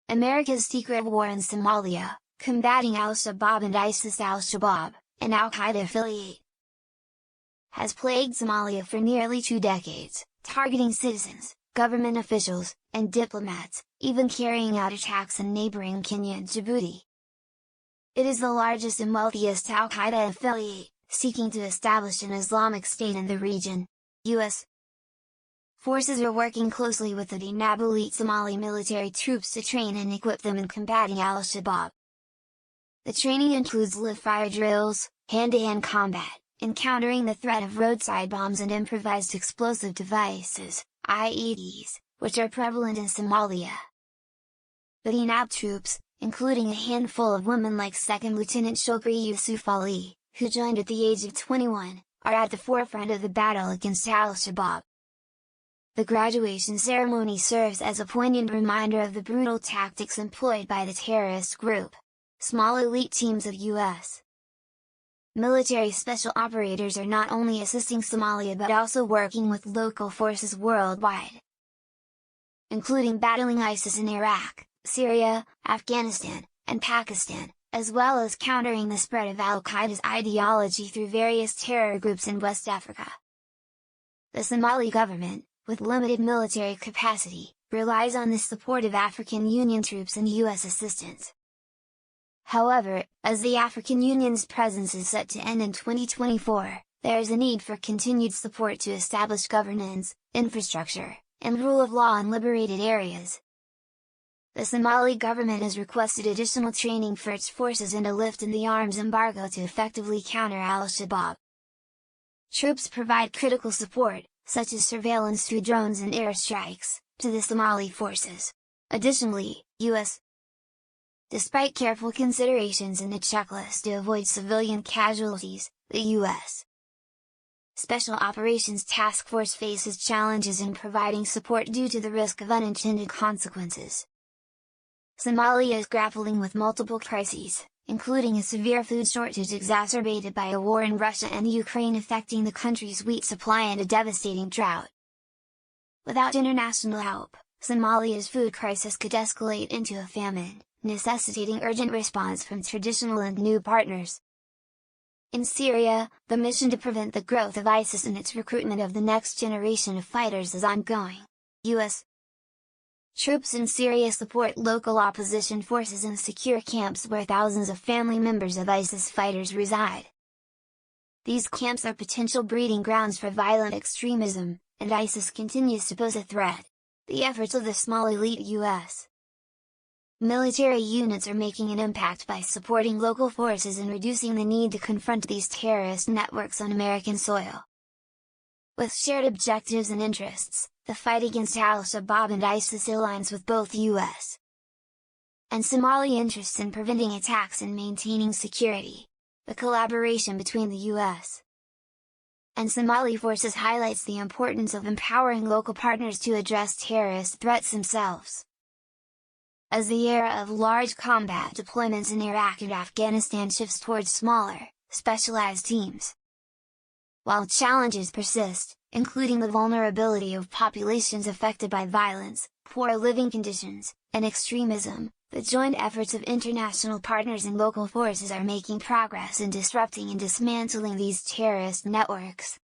America's secret war in Somalia, combating Al-Shabaab and ISIS. Al-Shabaab, an Al-Qaeda affiliate, has plagued Somalia for nearly 2 decades, targeting citizens, government officials, and diplomats, even carrying out attacks in neighboring Kenya and Djibouti. It is the largest and wealthiest Al-Qaeda affiliate, seeking to establish an Islamic State in the region. U.S. forces are working closely with the DNAB elite Somali military troops to train and equip them in combating Al-Shabaab. The training includes live-fire drills, hand-to-hand combat, encountering the threat of roadside bombs and improvised explosive devices, IEDs, which are prevalent in Somalia. The DNAB troops, including a handful of women like 2nd Lieutenant Shukri Yusuf Ali, who joined at the age of 21, are at the forefront of the battle against Al-Shabaab. The graduation ceremony serves as a poignant reminder of the brutal tactics employed by the terrorist group. Small elite teams of U.S. military special operators are not only assisting Somalia but also working with local forces worldwide, including battling ISIS in Iraq, Syria, Afghanistan, and Pakistan, as well as countering the spread of Al-Qaeda's ideology through various terror groups in West Africa. The Somali government, with limited military capacity, relies on the support of African Union troops and U.S. assistance. However, as the African Union's presence is set to end in 2024, there is a need for continued support to establish governance, infrastructure, and rule of law in liberated areas. The Somali government has requested additional training for its forces and a lift in the arms embargo to effectively counter Al-Shabaab. Troops provide critical support, such as surveillance through drones and airstrikes, to the Somali forces. Additionally, U.S. Despite careful considerations in a checklist to avoid civilian casualties, the U.S. Special Operations Task Force faces challenges in providing support due to the risk of unintended consequences. Somalia is grappling with multiple crises, including a severe food shortage exacerbated by a war in Russia and Ukraine affecting the country's wheat supply and a devastating drought. Without international help, Somalia's food crisis could escalate into a famine, necessitating urgent response from traditional and new partners. In Syria, the mission to prevent the growth of ISIS and its recruitment of the next generation of fighters is ongoing. U.S. troops in Syria support local opposition forces and secure camps where thousands of family members of ISIS fighters reside. These camps are potential breeding grounds for violent extremism, and ISIS continues to pose a threat. The efforts of the small elite U.S. military units are making an impact by supporting local forces and reducing the need to confront these terrorist networks on American soil. With shared objectives and interests, the fight against Al-Shabaab and ISIS aligns with both U.S. and Somali interests in preventing attacks and maintaining security. The collaboration between the U.S. and Somali forces highlights the importance of empowering local partners to address terrorist threats themselves. As the era of large combat deployments in Iraq and Afghanistan shifts towards smaller, specialized teams. While challenges persist, including the vulnerability of populations affected by violence, poor living conditions, and extremism, the joint efforts of international partners and local forces are making progress in disrupting and dismantling these terrorist networks.